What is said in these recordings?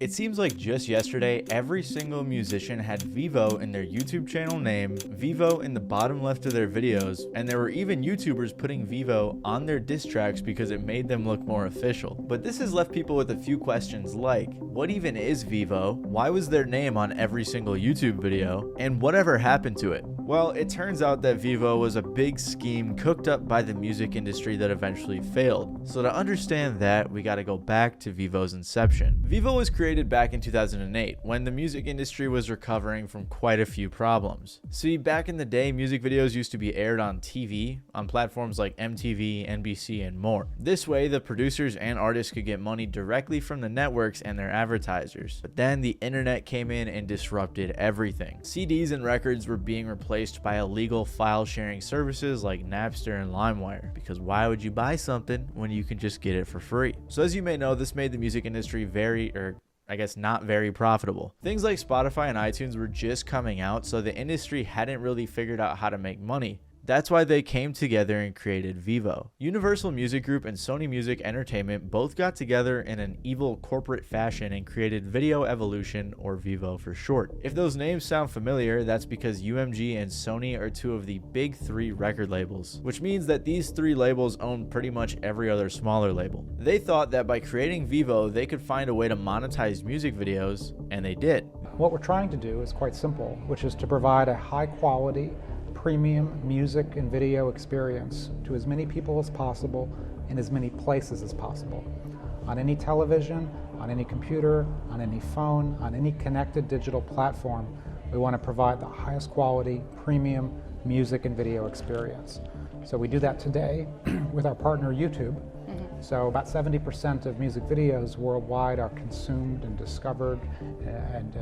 It seems like just yesterday, every single musician had Vevo in their YouTube channel name, Vevo in the bottom left of their videos, and there were even YouTubers putting Vevo on their diss tracks because it made them look more official. But this has left people with a few questions like, what even is Vevo? Why was their name on every single YouTube video? And whatever happened to it? Well, it turns out that Vevo was a big scheme cooked up by the music industry that eventually failed. So to understand that, we gotta go back to Vevo's inception. Vevo was created back in 2008 when the music industry was recovering from quite a few problems. See, back in the day, music videos used to be aired on TV, on platforms like MTV, NBC, and more. This way, the producers and artists could get money directly from the networks and their advertisers. But then the internet came in and disrupted everything. CDs and records were being replaced by illegal file sharing services like Napster and LimeWire, because why would you buy something when you can just get it for free? So as you may know, this made the music industry not very profitable. Things like Spotify and iTunes were just coming out, so the industry hadn't really figured out how to make money. That's why they came together and created Vevo. Universal Music Group and Sony Music Entertainment both got together in an evil corporate fashion and created Video Evolution, or Vevo for short. If those names sound familiar, that's because UMG and Sony are two of the big three record labels, which means that these three labels own pretty much every other smaller label. They thought that by creating Vevo, they could find a way to monetize music videos, and they did. What we're trying to do is quite simple, which is to provide a high quality, premium music and video experience to as many people as possible in as many places as possible. On any television, on any computer, on any phone, on any connected digital platform, we want to provide the highest quality, premium music and video experience. So we do that today with our partner YouTube. So about 70% of music videos worldwide are consumed and discovered and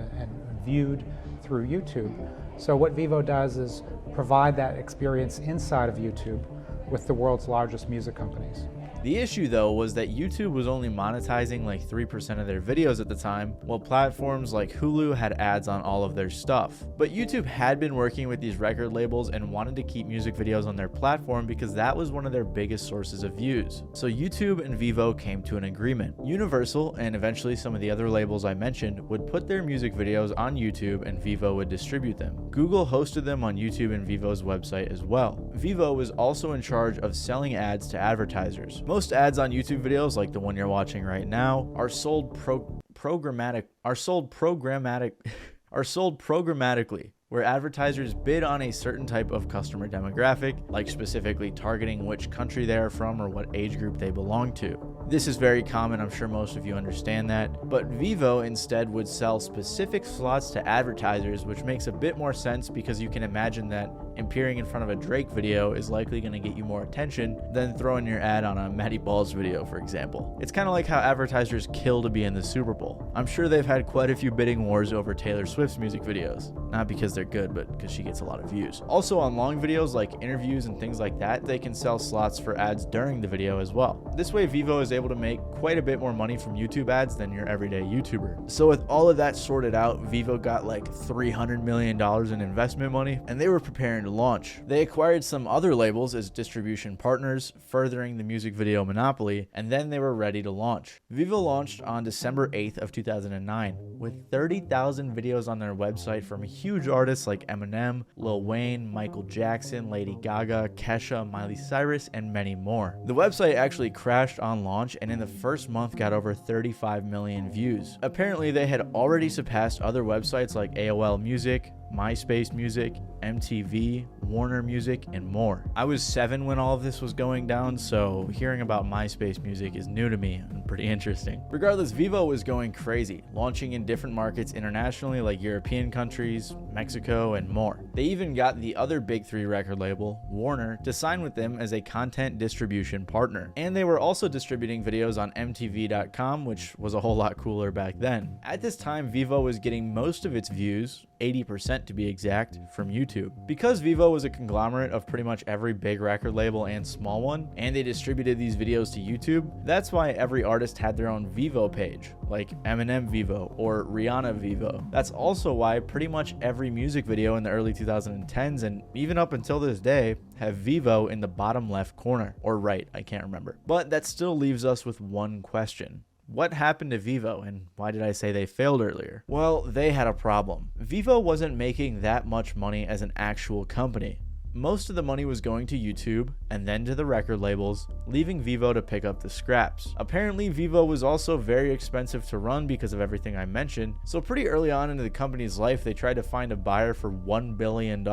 viewed through YouTube. So what Vevo does is provide that experience inside of YouTube with the world's largest music companies. The issue though was that YouTube was only monetizing like 3% of their videos at the time, while platforms like Hulu had ads on all of their stuff. But YouTube had been working with these record labels and wanted to keep music videos on their platform because that was one of their biggest sources of views. So YouTube and Vevo came to an agreement. Universal, and eventually some of the other labels I mentioned, would put their music videos on YouTube and Vevo would distribute them. Google hosted them on YouTube and Vevo's website as well. Vevo was also in charge of selling ads to advertisers. Most ads on YouTube videos, like the one you're watching right now, are sold programmatically, where advertisers bid on a certain type of customer demographic, like specifically targeting which country they are from or what age group they belong to. This is very common, I'm sure most of you understand that, but Vevo instead would sell specific slots to advertisers, which makes a bit more sense because you can imagine that appearing in front of a Drake video is likely going to get you more attention than throwing your ad on a Matty Balls video, for example. It's kind of like how advertisers kill to be in the Super Bowl. I'm sure they've had quite a few bidding wars over Taylor Swift's music videos. Not because they're good, but because she gets a lot of views. Also on long videos like interviews and things like that, they can sell slots for ads during the video as well. This way Vevo is able to make quite a bit more money from YouTube ads than your everyday YouTuber. So with all of that sorted out, Vevo got like $300 million in investment money, and they were preparing to launch. They acquired some other labels as distribution partners, furthering the music video monopoly, and then they were ready to launch. Vevo launched on December 8th of 2009 with 30,000 videos on their website from huge artists like Eminem, Lil Wayne, Michael Jackson, Lady Gaga, Kesha, Miley Cyrus, and many more. The website actually crashed on launch and in the first month got over 35 million views. Apparently they had already surpassed other websites like AOL Music, MySpace Music, MTV, Warner Music, and more. I was 7 when all of this was going down, so hearing about MySpace Music is new to me and pretty interesting. Regardless, Vevo was going crazy, launching in different markets internationally like European countries, Mexico, and more. They even got the other big three record label, Warner, to sign with them as a content distribution partner. And they were also distributing videos on MTV.com, which was a whole lot cooler back then. At this time, Vevo was getting most of its views, 80% to be exact, from YouTube. Because Vevo was a conglomerate of pretty much every big record label and small one, and they distributed these videos to YouTube, that's why every artist had their own Vevo page, like Eminem Vevo or Rihanna Vevo. That's also why pretty much every music video in the early 2010s and even up until this day have Vevo in the bottom left corner, or right, I can't remember. But that still leaves us with one question. What happened to Vevo, and why did I say they failed earlier? Well, they had a problem. Vevo wasn't making that much money as an actual company. Most of the money was going to YouTube and then to the record labels, leaving Vevo to pick up the scraps. Apparently, Vevo was also very expensive to run because of everything I mentioned, so pretty early on into the company's life, they tried to find a buyer for $1 billion,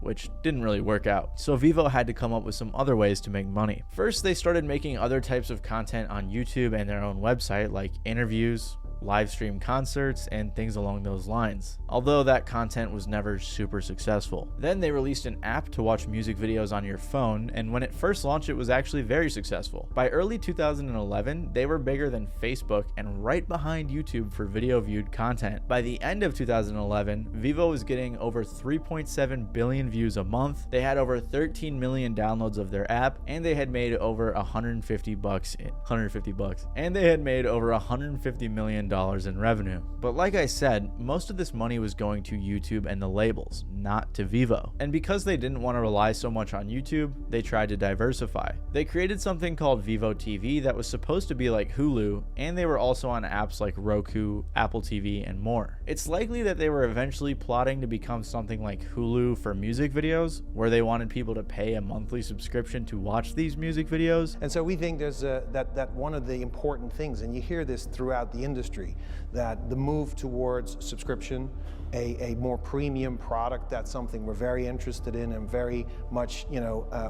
which didn't really work out. So Vevo had to come up with some other ways to make money. First, they started making other types of content on YouTube and their own website, like interviews, live stream concerts, and things along those lines, although that content was never super successful. Then they released an app to watch music videos on your phone, and when it first launched, it was actually very successful. By early 2011, they were bigger than Facebook and right behind YouTube for video viewed content. By the end of 2011, Vevo was getting over 3.7 billion views a month, they had over 13 million downloads of their app, and they had made over $150 and they had made over $150 million in revenue. But like I said, most of this money was going to YouTube and the labels, not to Vevo. And because they didn't want to rely so much on YouTube, they tried to diversify. They created something called Vevo TV that was supposed to be like Hulu, and they were also on apps like Roku, Apple TV, and more. It's likely that they were eventually plotting to become something like Hulu for music videos, where they wanted people to pay a monthly subscription to watch these music videos. And so we think there's that one of the important things, and you hear this throughout the industry, that the move towards subscription, a more premium product, that's something we're very interested in and very much,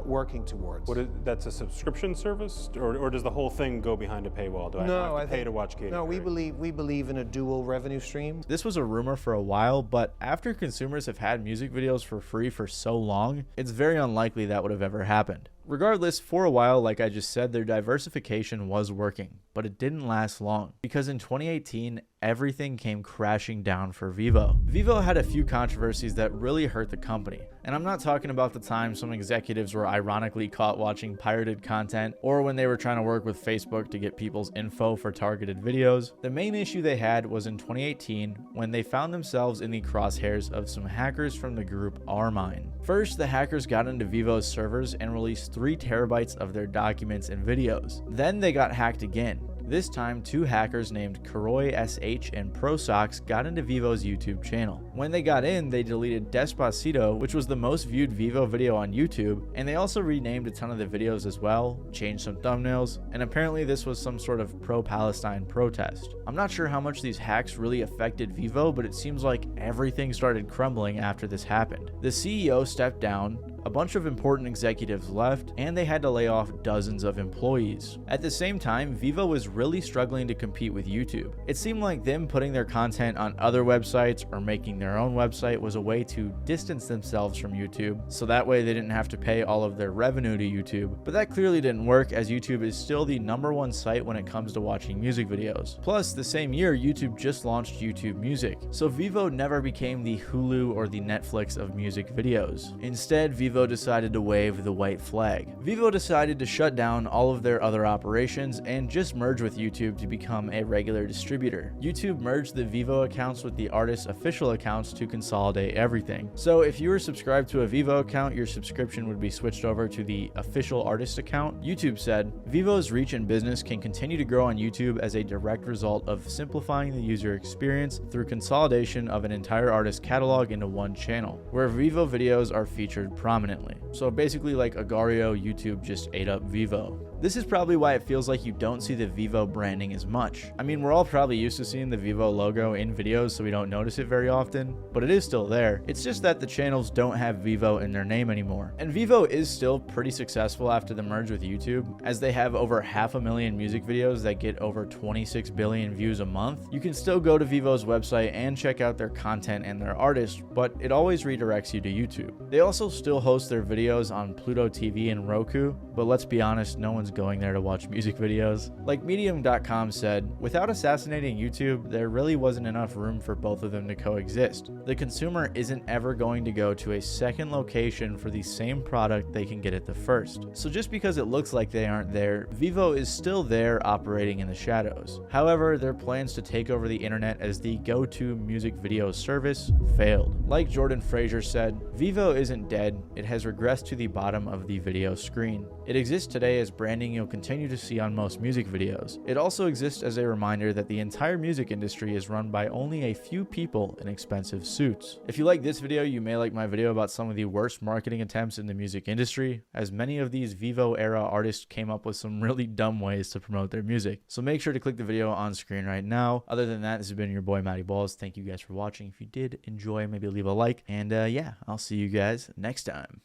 working towards. That's a subscription service, or does the whole thing go behind a paywall? Do I have to pay to watch Katy No, Perry? we believe in a dual revenue stream. This was a rumor for a while, but after consumers have had music videos for free for so long, it's very unlikely that would have ever happened. Regardless, for a while, like I just said, their diversification was working, but it didn't last long, because in 2018, everything came crashing down for Vevo. Vevo had a few controversies that really hurt the company, and I'm not talking about the time some executives were ironically caught watching pirated content, or when they were trying to work with Facebook to get people's info for targeted videos. The main issue they had was in 2018, when they found themselves in the crosshairs of some hackers from the group Rmine. First, the hackers got into Vevo's servers and released 3 terabytes of their documents and videos. Then they got hacked again. This time, 2 hackers named Karoy SH and ProSox got into Vevo's YouTube channel. When they got in, they deleted Despacito, which was the most viewed Vevo video on YouTube, and they also renamed a ton of the videos as well, changed some thumbnails, and apparently this was some sort of pro-Palestine protest. I'm not sure how much these hacks really affected Vevo, but it seems like everything started crumbling after this happened. The CEO stepped down, a bunch of important executives left, and they had to lay off dozens of employees. At the same time, Vevo was really struggling to compete with YouTube. It seemed like them putting their content on other websites or making their own website was a way to distance themselves from YouTube, so that way they didn't have to pay all of their revenue to YouTube. But that clearly didn't work, as YouTube is still the #1 site when it comes to watching music videos. Plus, the same year, YouTube just launched YouTube Music, so Vevo never became the Hulu or the Netflix of music videos. Instead, Vevo decided to wave the white flag. Vevo decided to shut down all of their other operations and just merge with YouTube to become a regular distributor. YouTube merged the Vevo accounts with the artist's official accounts to consolidate everything. So if you were subscribed to a Vevo account, your subscription would be switched over to the official artist account. YouTube said, Vevo's reach and business can continue to grow on YouTube as a direct result of simplifying the user experience through consolidation of an entire artist catalog into one channel, where Vevo videos are featured prominently. So basically, like Agario, YouTube just ate up Vevo. This is probably why it feels like you don't see the Vevo branding as much. I mean, we're all probably used to seeing the Vevo logo in videos, so we don't notice it very often, but it is still there. It's just that the channels don't have Vevo in their name anymore. And Vevo is still pretty successful after the merge with YouTube, as they have over 500,000 music videos that get over 26 billion views a month. You can still go to Vevo's website and check out their content and their artists, but it always redirects you to YouTube. They also still host their videos on Pluto TV and Roku, but let's be honest, no one's going there to watch music videos. Like Medium.com said, without assassinating YouTube, there really wasn't enough room for both of them to coexist. The consumer isn't ever going to go to a second location for the same product they can get at the first. So just because it looks like they aren't there, Vevo is still there operating in the shadows. However, their plans to take over the internet as the go-to music video service failed. Like Jordan Fraser said, Vevo isn't dead, it has regressed to the bottom of the video screen. It exists today as branding branding you'll continue to see on most music videos. It also exists as a reminder that the entire music industry is run by only a few people in expensive suits. If you like this video, you may like my video about some of the worst marketing attempts in the music industry, as many of these Vevo era artists came up with some really dumb ways to promote their music. So make sure to click the video on screen right now. Other than that, this has been your boy Matty Balls. Thank you guys for watching. If you did enjoy, maybe leave a like, and yeah, I'll see you guys next time.